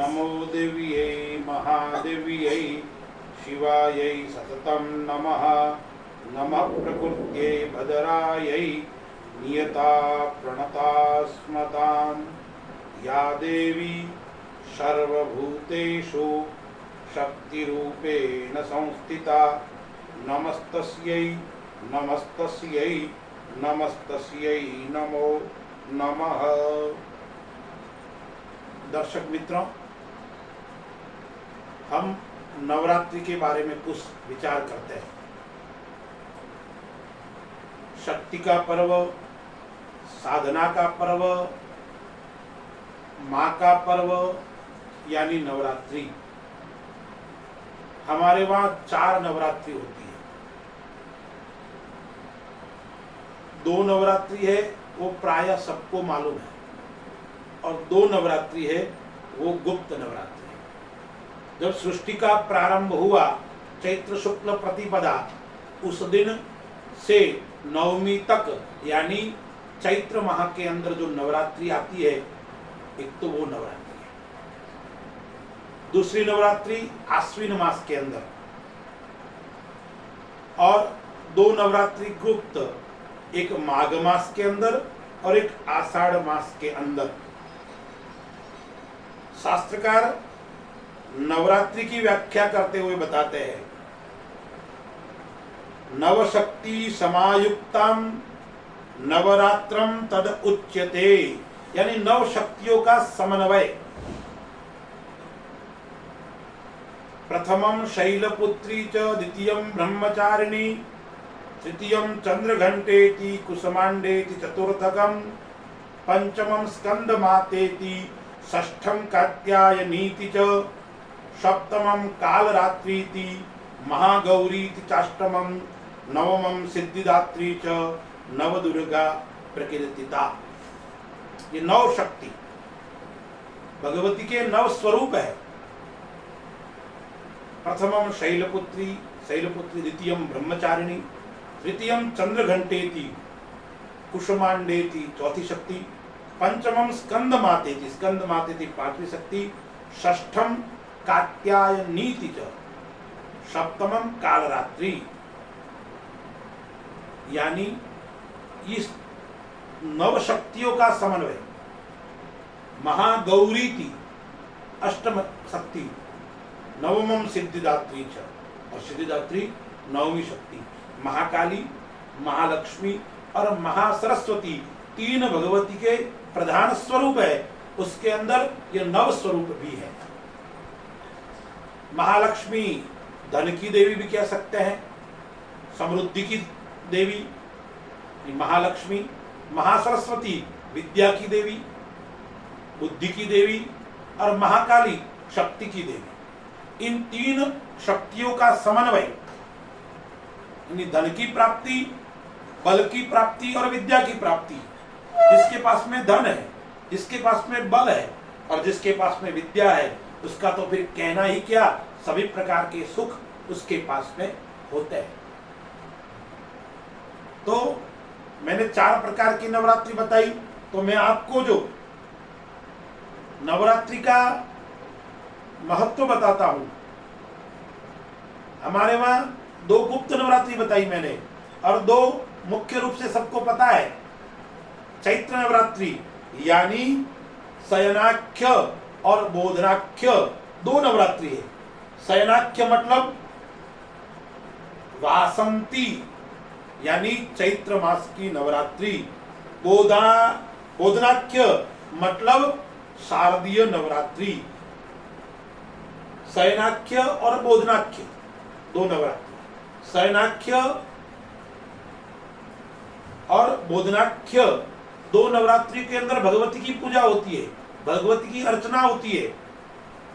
नमो देव्यै महादेव्यै शिवायै सततं नमः। नमः प्रकृत्यै भद्रायै नियता प्रणता स्मतां। या देवी सर्वभूतेषु शक्तिरूपेण संस्थिता। नमस्तस्यै नमस्तस्यै नमस्तस्यै नमो नमः। दर्शक मित्रों, हम नवरात्रि के बारे में कुछ विचार करते हैं। शक्ति का पर्व, साधना का पर्व, माँ का पर्व यानी नवरात्रि। हमारे वहाँ 4 नवरात्रि होती है। 2 नवरात्रि है वो प्रायः सबको मालूम है, और 2 नवरात्रि है वो गुप्त नवरात्रि है। जब सृष्टि का प्रारंभ हुआ चैत्र शुक्ल प्रतिपदा, उस दिन से नवमी तक यानी चैत्र माह के अंदर जो नवरात्रि आती है, एक तो वो नवरात्रि है। दूसरी नवरात्रि आश्विन मास के अंदर, और 2 नवरात्रि गुप्त, एक माघ मास के अंदर और एक आषाढ़ मास के अंदर। शास्त्रकार नवरात्रि की व्याख्या करते हुए बताते हैं, नवशक्ति समायुक्तम नवरात्रम तद उच्यते, यानी 9 शक्तियों का समन्वय। प्रथमम शैलपुत्री च, द्वितीयम ब्रह्मचारिणी, तृतीयम चंद्रघंटेति कुसुमांडेति, चतुर्थकम पंचमम स्कंदमातेति, षष्ठम कात्यायनीति च, सप्तमम कालरात्रीति, महागौरीति चाष्टमम, नवमम सिद्धिदात्री च, नवदुर्गा प्रकीर्तिता। ये 9 शक्ति भगवती के 9 स्वरूप है। प्रथमम शैलपुत्री, द्वितीयम ब्रह्मचारिणी, तृतीयम चंद्रघंटेति, कुसुमांडेति चौथी शक्ति, पंचमम स्कंदमातेति, स्कंदमातेति 5वीं शक्ति, षष्ठम कात्यायनीति च, सप्तमम कालरात्रि। यानी इस 9 शक्तियों का समन्वय। महागौरी थी अष्टम शक्ति, नवमम सिद्धिदात्री च, और सिद्धिदात्री 9वीं शक्ति। महाकाली, महालक्ष्मी और महासरस्वती 3 भगवती के प्रधान स्वरूप है। उसके अंदर ये 9 स्वरूप भी है। महालक्ष्मी धन की देवी भी कह सकते हैं, समृद्धि की देवी महालक्ष्मी। महासरस्वती विद्या की देवी, बुद्धि की देवी, और महाकाली शक्ति की देवी। इन 3 शक्तियों का समन्वय, यानी धन की प्राप्ति, बल की प्राप्ति और विद्या की प्राप्ति। जिसके पास में धन है, जिसके पास में बल है और जिसके पास में विद्या है, उसका तो फिर कहना ही क्या, सभी प्रकार के सुख उसके पास में होते हैं। तो मैंने 4 प्रकार की नवरात्रि बताई। तो मैं आपको जो नवरात्रि का महत्व बताता हूं। हमारे वहां 2 गुप्त नवरात्रि बताई मैंने, और 2 मुख्य रूप से सबको पता है। चैत्र नवरात्रि यानी शयनाख्य और बोधनाख्य 2 नवरात्रि है। शयनाख्य मतलब वासंती यानी चैत्र मास की नवरात्रि। बोधनाख्य मतलब शारदीय नवरात्रि। शयनाख्य और बोधनाख्य 2 नवरात्रि। शयनाख्य और बोधनाख्य 2 नवरात्रि के अंदर भगवती की पूजा होती है, भगवती की अर्चना होती है।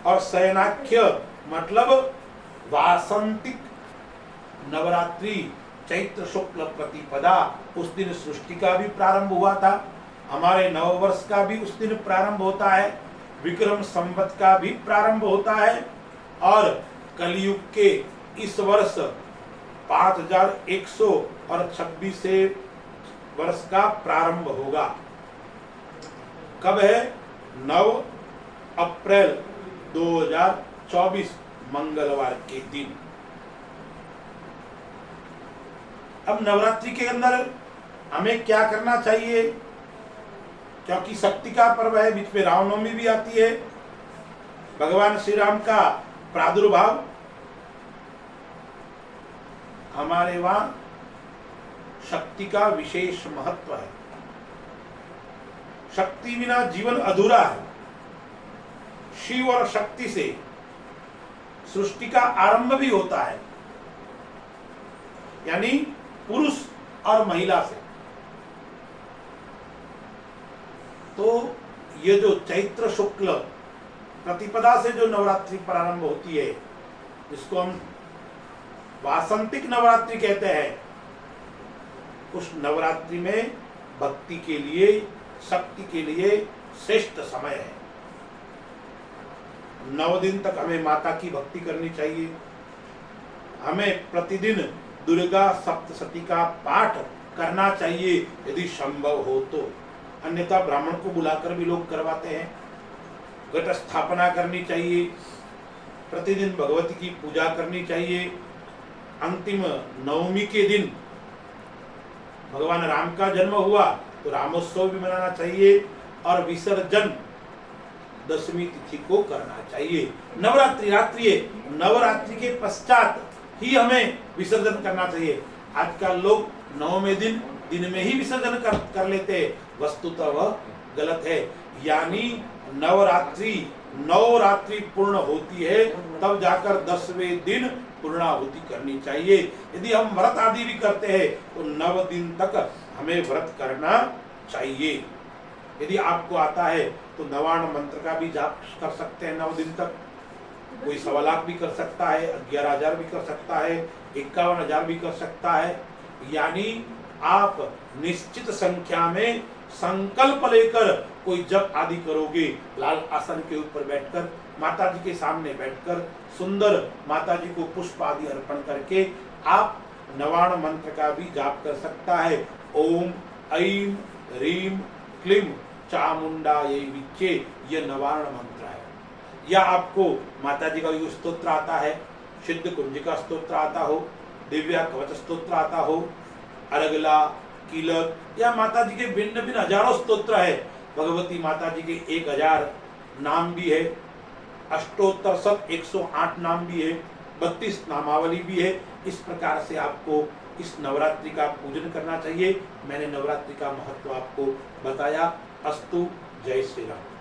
और शयनाख्य मतलब वासंतिक नवरात्रि, चैत्र शुक्ल प्रतिपदा, उस दिन सृष्टि का भी प्रारंभ हुआ था। हमारे नववर्ष का भी उस दिन प्रारंभ होता है, विक्रम संवत का भी प्रारंभ होता है, और कलयुग के इस वर्ष 5126 वर्ष का प्रारंभ होगा। कब है? 9 अप्रैल 2024 मंगलवार के दिन। अब नवरात्रि के अंदर हमें क्या करना चाहिए, क्योंकि शक्ति का पर्व है, बीच में रामनवमी भी आती है, भगवान श्री राम का प्रादुर्भाव। हमारे वहां शक्ति का विशेष महत्व है। शक्ति बिना जीवन अधूरा है। शिव और शक्ति से सृष्टि का आरंभ भी होता है, यानी पुरुष और महिला से। तो ये जो चैत्र शुक्ल प्रतिपदा से जो नवरात्रि प्रारंभ होती है, जिसको हम वासंतिक नवरात्रि कहते हैं, उस नवरात्रि में भक्ति के लिए, शक्ति के लिए श्रेष्ठ समय है। 9 दिन तक हमें माता की भक्ति करनी चाहिए। हमें प्रतिदिन दुर्गा सप्तशती का पाठ करना चाहिए यदि संभव हो तो, अन्यथा ब्राह्मण को बुलाकर भी लोग करवाते हैं। घट स्थापना करनी चाहिए, प्रतिदिन भगवती की पूजा करनी चाहिए। अंतिम नवमी के दिन भगवान राम का जन्म हुआ तो रामोत्सव भी मनाना चाहिए, और विसर्जन दशमी तिथि को करना चाहिए। नवरात्रि रात्रि है, नवरात्रि के पश्चात ही हमें विसर्जन करना चाहिए। आजकल लोग 9वें दिन में ही विसर्जन कर लेते हैं, वस्तुतः वह गलत है। यानी नवरात्रि 9 रात्रि पूर्ण होती है, तब जाकर 10वें दिन पूर्णाहुति करनी चाहिए। यदि हम व्रत आदि भी करते हैं तो 9 दिन तक हमें व्रत करना चाहिए। यदि आपको आता है तो नवान्न मंत्र का भी जाप कर सकते हैं 9 दिन तक। कोई 1.25 लाख भी कर सकता है, 11,000 भी कर सकता है, 51,000 भी कर सकता है। यानी आप निश्चित संख्या में संकल्प लेकर कोई जप आदि करोगे, लाल आसन के ऊपर बैठकर, माता जी के सामने बैठकर, सुंदर माता जी को पुष्प आदि अर्पण करके आप नवान्न मंत्र का भी जाप कर सकता है। ओम ऐं ह्रीं क्लीं चामुंडायै विच्चे, यह नवार्ण मंत्र है। या आपको माता जी का युग स्तोत्र आता है, सिद्ध कुंजिका स्तोत्र आता हो, दिव्या कवच स्तोत्र आता हो, अरगला, कीलक, या माता जी के भिन्न भिन्न हजारों स्तोत्र है। भगवती माता जी के 1000 नाम भी है, अष्टोत्तर शत 108 नाम भी है, 32 नामावली भी है। इस प्रकार से आपको इस नवरात्रि का पूजन करना चाहिए। मैंने नवरात्रि का महत्व आपको बताया। अस्तु, जय श्री राम।